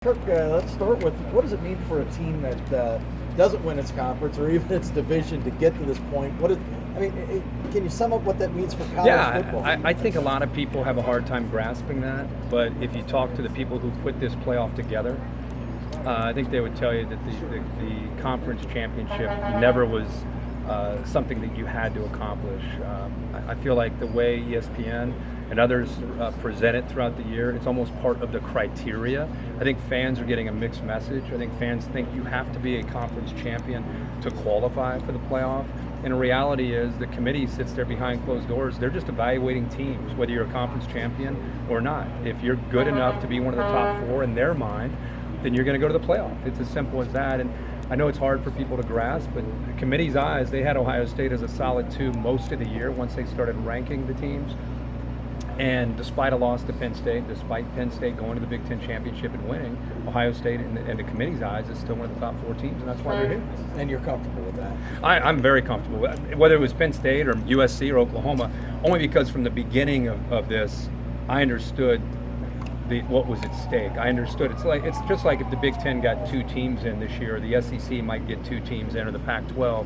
Kirk, let's start with what does it mean for a team that doesn't win its conference or even its division to get to this point? Can you sum up what that means for college football? I think a lot of people have a hard time grasping that, but if you talk to the people who put this playoff together, I think they would tell you that the conference championship never was something that you had to accomplish. I feel like the way ESPN and others present it throughout the year, it's almost part of the criteria. I think fans are getting a mixed message. I think fans think you have to be a conference champion to qualify for the playoff. And the reality is the committee sits there behind closed doors. They're just evaluating teams, whether you're a conference champion or not. If you're good enough to be one of the top four in their mind, then you're going to go to the playoff. It's as simple as that. And I know it's hard for people to grasp, but the committee's eyes, they had Ohio State as a solid 2 most of the year once they started ranking the teams. And despite a loss to Penn State, despite Penn State going to the Big Ten championship and winning, Ohio State in the committee's eyes is still one of the top 4 teams, and that's why they're here. And you're comfortable with that? I'm very comfortable with that. Whether it was Penn State or USC or Oklahoma, only because from the beginning of this, I understood what was at stake. I understood it's just like if the Big Ten got 2 teams in this year, or the SEC might get 2 teams in, or the Pac-12.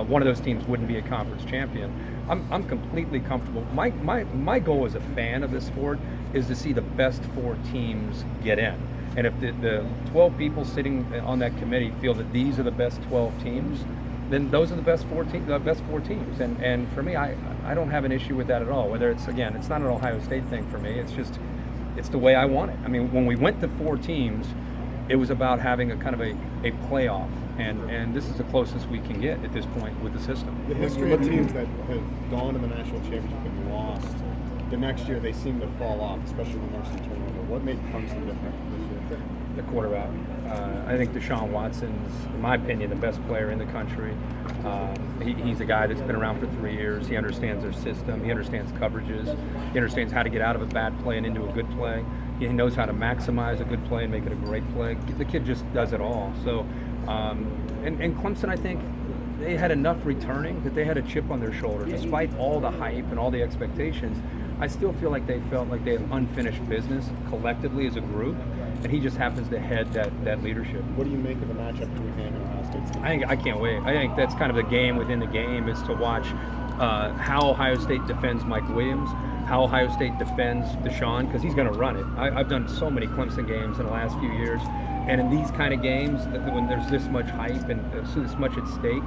One of those teams wouldn't be a conference champion. I'm completely comfortable. My goal as a fan of this sport is to see the best 4 teams get in. And if the 12 people sitting on that committee feel that these are the best 12 teams, then those are the best 4 teams. And for me, I don't have an issue with that at all. Whether it's not an Ohio State thing for me. It's the way I want it. I mean, when we went to 4 teams, it was about having a kind of a playoff, and this is the closest we can get at this point with the system. The history of teams that have gone to the national championship and lost, the next year they seem to fall off, especially when there's some turnover. What made Clemson different this year? The quarterback. I think Deshaun Watson's, in my opinion, the best player in the country. He's a guy that's been around for 3 years. He understands their system. He understands coverages. He understands how to get out of a bad play and into a good play. He knows how to maximize a good play and make it a great play. The kid just does it all. So, and Clemson, I think, they had enough returning that they had a chip on their shoulder. Despite all the hype and all the expectations, I still feel like they felt like they had unfinished business collectively as a group, and he just happens to head that leadership. What do you make of the matchup between him and Ohio State? I can't wait. I think that's kind of the game within the game, is to watch how Ohio State defends Mike Williams, how Ohio State defends Deshaun, because he's going to run it. I've done so many Clemson games in the last few years, and in these kind of games, when there's this much hype and this much at stake,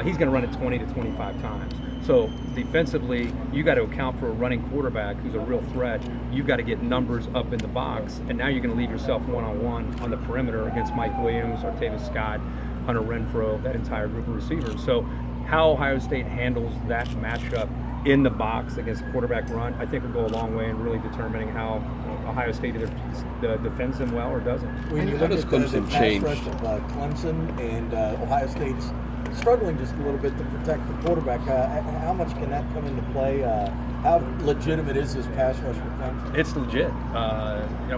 he's going to run it 20 to 25 times. So defensively, you got to account for a running quarterback who's a real threat. You've got to get numbers up in the box, and now you're going to leave yourself one-on-one on the perimeter against Mike Williams, Artavis Scott, Hunter Renfrow, that entire group of receivers. So how Ohio State handles that matchup in the box against a quarterback run, I think will go a long way in really determining how Ohio State either defends them well or doesn't. When you look at the pass rush of Clemson and Ohio State's struggling just a little bit to protect the quarterback, how much can that come into play? How legitimate is this pass rush for Clemson? It's legit.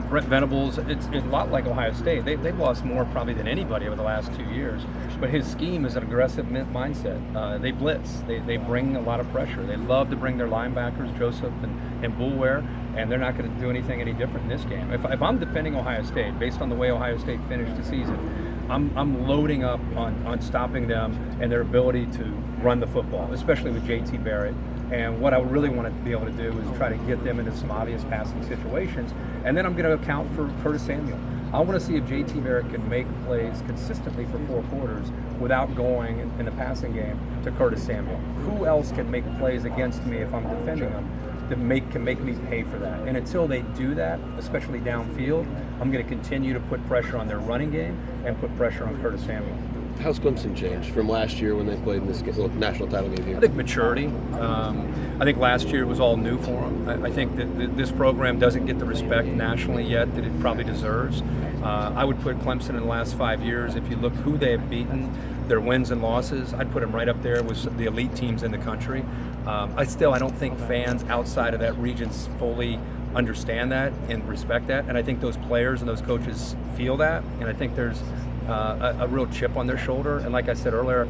Brent Venables, it's a lot like Ohio State. They've lost more probably than anybody over the last 2 years. But his scheme is an aggressive mindset. They blitz. They bring a lot of pressure. They love to bring their linebackers, Joseph and Boulware, and they're not going to do anything any different in this game. If I'm defending Ohio State, based on the way Ohio State finished the season, I'm loading up on stopping them and their ability to run the football, especially with J.T. Barrett. And what I really want to be able to do is try to get them into some obvious passing situations. And then I'm going to account for Curtis Samuel. I want to see if J.T. Barrett can make plays consistently for 4 quarters without going in the passing game to Curtis Samuel. Who else can make plays against me if I'm defending them that can make me pay for that? And until they do that, especially downfield, I'm going to continue to put pressure on their running game and put pressure on Curtis Samuel. How's Clemson changed from last year when they played in this national title game here? I think maturity. I think last year it was all new for them. I think that this program doesn't get the respect nationally yet that it probably deserves. I would put Clemson in the last 5 years, if you look who they have beaten, their wins and losses, I'd put them right up there with the elite teams in the country. I don't think fans outside of that region fully understand that and respect that, and I think those players and those coaches feel that, and I think there's a real chip on their shoulder. And like I said earlier,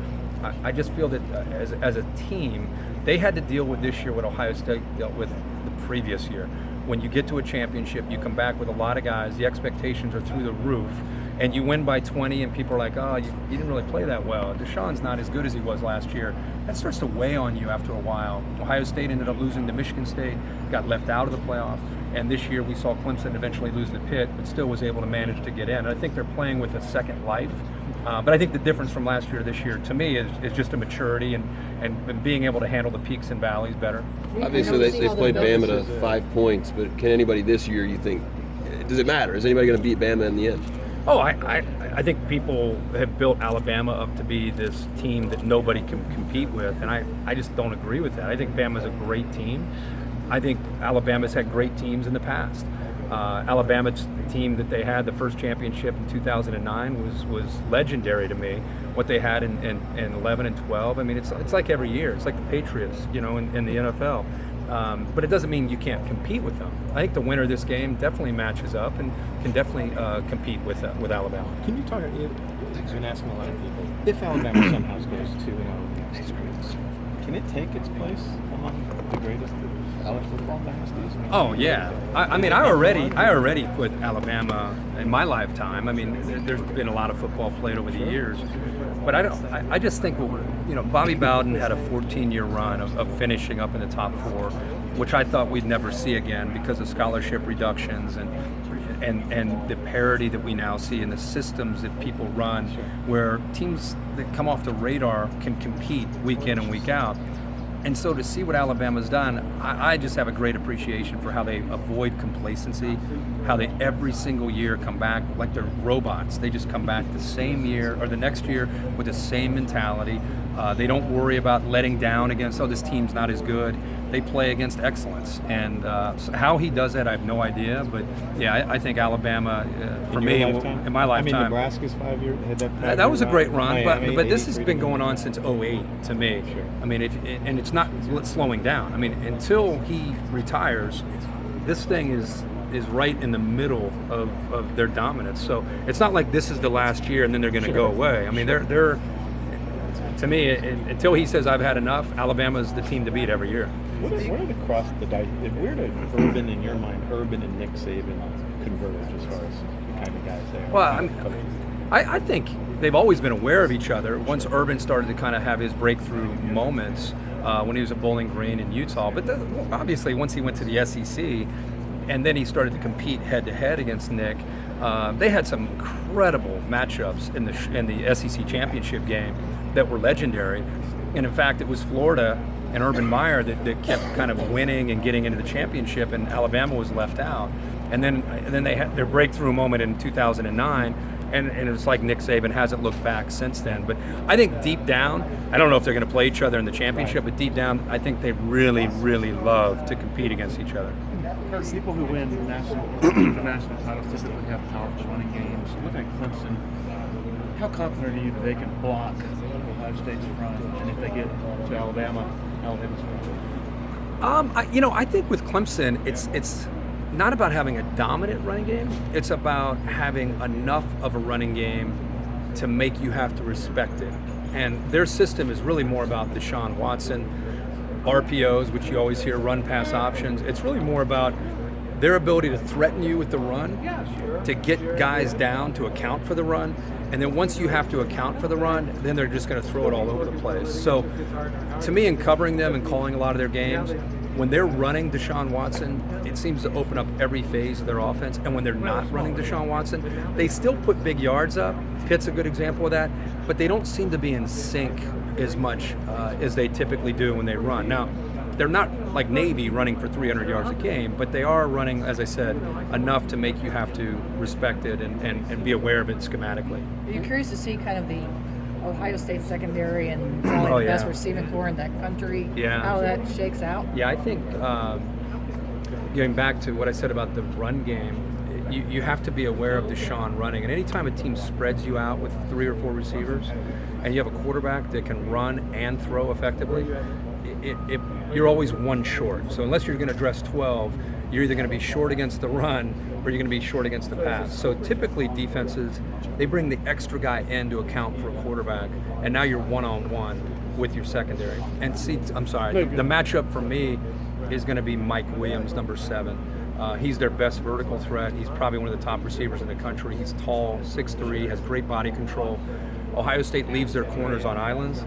I just feel that as a team, they had to deal with this year what Ohio State dealt with the previous year. when you get to a championship, you come back with a lot of guys, the expectations are through the roof, and you win by 20 and people are like, oh, you didn't really play that well. Deshaun's not as good as he was last year. That starts to weigh on you after a while. Ohio State ended up losing to Michigan State, got left out of the playoff, and this year we saw Clemson eventually lose the Pitt, but still was able to manage to get in. And I think they're playing with a second life. But I think the difference from last year to this year, to me, is just a maturity and being able to handle the peaks and valleys better. Obviously, they played Bama to 5 points, but can anybody this year, you think, does it matter? Is anybody going to beat Bama in the end? Oh, I think people have built Alabama up to be this team that nobody can compete with, and I just don't agree with that. I think Bama's a great team. I think Alabama's had great teams in the past. Alabama's team that they had the first championship in 2009 was legendary to me. What they had in 11 and 12, I mean, it's like every year. It's like the Patriots, in the NFL. But it doesn't mean you can't compete with them. I think the winner of this game definitely matches up and can definitely compete with Alabama. Can you talk? I've been asking a lot of people. If Alabama somehow goes 2-0 next year, can it take its place among the greatest college football dynasties? Oh yeah, I already put Alabama in my lifetime. I mean, there's been a lot of football played over the years, but I just think Bobby Bowden had a 14-year run of finishing up in the top 4, which I thought we'd never see again because of scholarship reductions and the parity that we now see in the systems that people run, where teams that come off the radar can compete week in and week out. And so to see what Alabama's done, I just have a great appreciation for how they avoid complacency, how they every single year come back like they're robots. They just come back the same year or the next year with the same mentality. They don't worry about letting down against, this team's not as good. They play against excellence. And so how he does that, I have no idea. But yeah, I think Alabama, for me, in my lifetime. I mean, Nebraska's 5 years. That was a great run, but this has been going on since 2008 to me. Sure. I mean, and it's not slowing down. I mean, until he retires, this thing is right in the middle of their dominance. So it's not like this is the last year and then they're going to go away. I mean, they're to me, until he says I've had enough, Alabama's the team to beat every year. Where did Urban, in your mind, Urban and Nick Saban converge as far as the kind of guys they are? Well, I think they've always been aware of each other. Once Urban started to kind of have his breakthrough moments when he was at Bowling Green in Utah, but obviously once he went to the SEC and then he started to compete head-to-head against Nick, they had some incredible matchups in the SEC championship game that were legendary. And in fact, it was Florida and Urban Meyer that kept kind of winning and getting into the championship, and Alabama was left out. And then they had their breakthrough moment in 2009, and it's like Nick Saban hasn't looked back since then. But I think deep down, I don't know if they're going to play each other in the championship, but deep down, I think they really, really love to compete against each other. People who win the national titles typically have powerful running games. Looking at Clemson, how confident are you that they can block Ohio State's front, and if they get to Alabama's front? I think with Clemson, it's not about having a dominant running game. It's about having enough of a running game to make you have to respect it. And their system is really more about Deshaun Watson, RPOs, which you always hear, run-pass options. It's really more about their ability to threaten you with the run, to get guys down to account for the run, and then once you have to account for the run, then they're just going to throw it all over the place. So to me, in covering them and calling a lot of their games, when they're running Deshaun Watson, it seems to open up every phase of their offense. And when they're not running Deshaun Watson, they still put big yards up. Pitt's a good example of that, but they don't seem to be in sync as much as they typically do when they run. Now, they're not like Navy running for 300 yards a game, but they are running, as I said, enough to make you have to respect it and be aware of it schematically. Are you curious to see kind of the Ohio State secondary and probably the best receiving core in that country, how that shakes out? Yeah, I think going back to what I said about the run game, you have to be aware of Deshaun running. And anytime a team spreads you out with 3 or 4 receivers and you have a quarterback that can run and throw effectively, you're always one short. So unless you're going to dress 12, you're either going to be short against the run or you're going to be short against the pass. So typically defenses, they bring the extra guy in to account for a quarterback, and now you're one-on-one with your secondary. And the matchup for me is going to be Mike Williams, number 7. He's their best vertical threat. He's probably one of the top receivers in the country. He's tall, 6'3", has great body control. Ohio State leaves their corners on islands.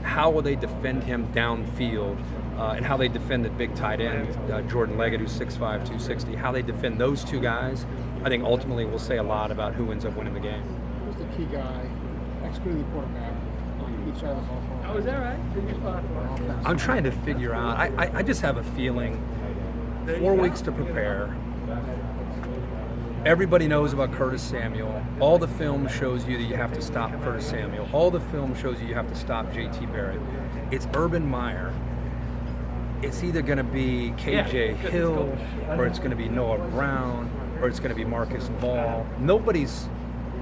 How will they defend him downfield? And how they defend the big tight end, Jordan Leggett, who's 6'5", 260. How they defend those two guys, I think ultimately will say a lot about who ends up winning the game. Who's the key guy, excluding the quarterback, on each side of the ball? Oh, is that right? I'm trying to figure out. I just have a feeling 4 weeks to prepare. Everybody knows about Curtis Samuel. All the film shows you that you have to stop Curtis Samuel. All the film shows you have to stop J.T. Barrett. It's Urban Meyer. It's either going to be KJ Hill, or it's going to be Noah Brown, or it's going to be Marcus Ball. Nobody's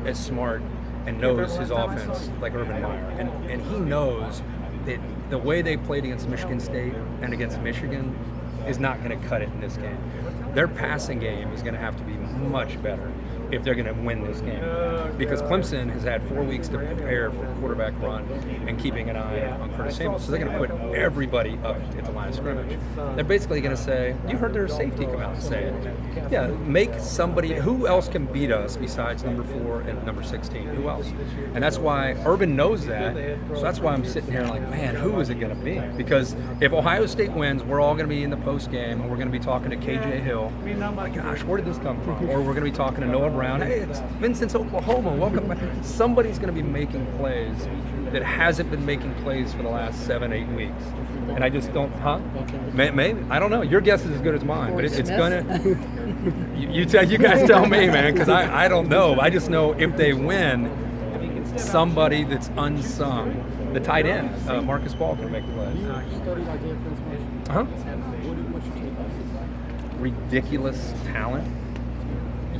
as smart and knows his offense like Urban Meyer. And he knows that the way they played against Michigan State and against Michigan is not going to cut it in this game. Their passing game is going to have to be much better if they're going to win this game. Because Clemson has had 4 weeks to prepare for a quarterback run and keeping an eye on Curtis Samuel. So they're going to put everybody up at the line of scrimmage. They're basically going to say, you heard their safety come out and say it. Yeah, make somebody, who else can beat us besides number 4 and number 16? Who else? And that's why Urban knows that. So that's why I'm sitting here like, man, who is it going to be? Because if Ohio State wins, we're all going to be in the post game and we're going to be talking to KJ Hill. My gosh, where did this come from? Or we're going to be talking to Noah Brown. Hey, it's Vincent's Oklahoma. Welcome back. Somebody's going to be making plays that hasn't been making plays for the last 7-8 weeks. And I just don't, maybe. I don't know. Your guess is as good as mine. But it's going to, you guys tell me, man, because I don't know. I just know if they win, somebody that's unsung, the tight end, Marcus Ball, can make plays. Ridiculous talent,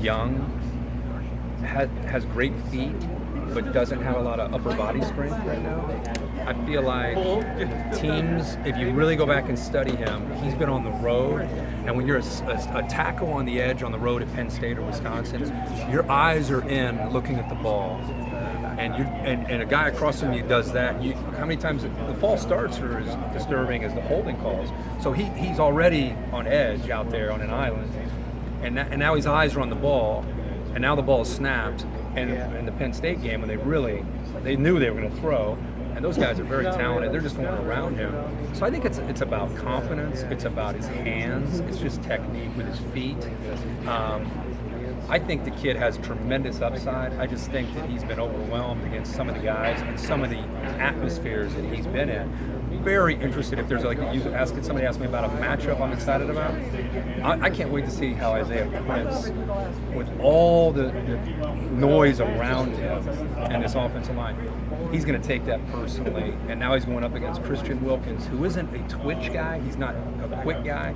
young, has great feet, but doesn't have a lot of upper body strength right now. I feel like teams, if you really go back and study him, he's been on the road, and when you're a tackle on the edge on the road at Penn State or Wisconsin, your eyes are in looking at the ball. And a guy across from you does that. How many times the false starts are as disturbing as the holding calls. So he's already on edge out there on an island, and now his eyes are on the ball, and now the ball is snapped. And in the Penn State game, when they knew they were going to throw, and those guys are very talented. They're just going around him. So I think it's about confidence. It's about his hands. It's just technique with his feet. I think the kid has tremendous upside. I just think that he's been overwhelmed against some of the guys and some of the atmospheres that he's been in. Very interested if there's somebody asked me about a matchup I'm excited about. I can't wait to see how Isaiah Prince, with all the noise around him and this offensive line, he's going to take that personally. And now he's going up against Christian Wilkins, who isn't a twitch guy. He's not a quick guy.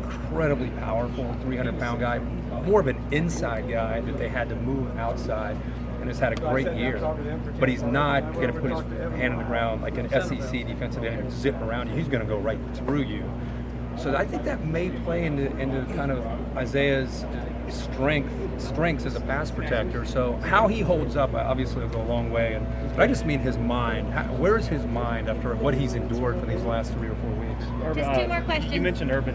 Incredibly powerful, 300-pound guy, more of an inside guy that they had to move outside, and has had a great year. But he's not going to put his hand on the ground like an SEC defensive end and zip around you. He's going to go right through you. So I think that may play into kind of Isaiah's strengths as a pass protector. So how he holds up obviously will go a long way. But I just mean his mind. Where is his mind after what he's endured for these last 3 or 4 weeks? Just 2 more questions. You mentioned Urban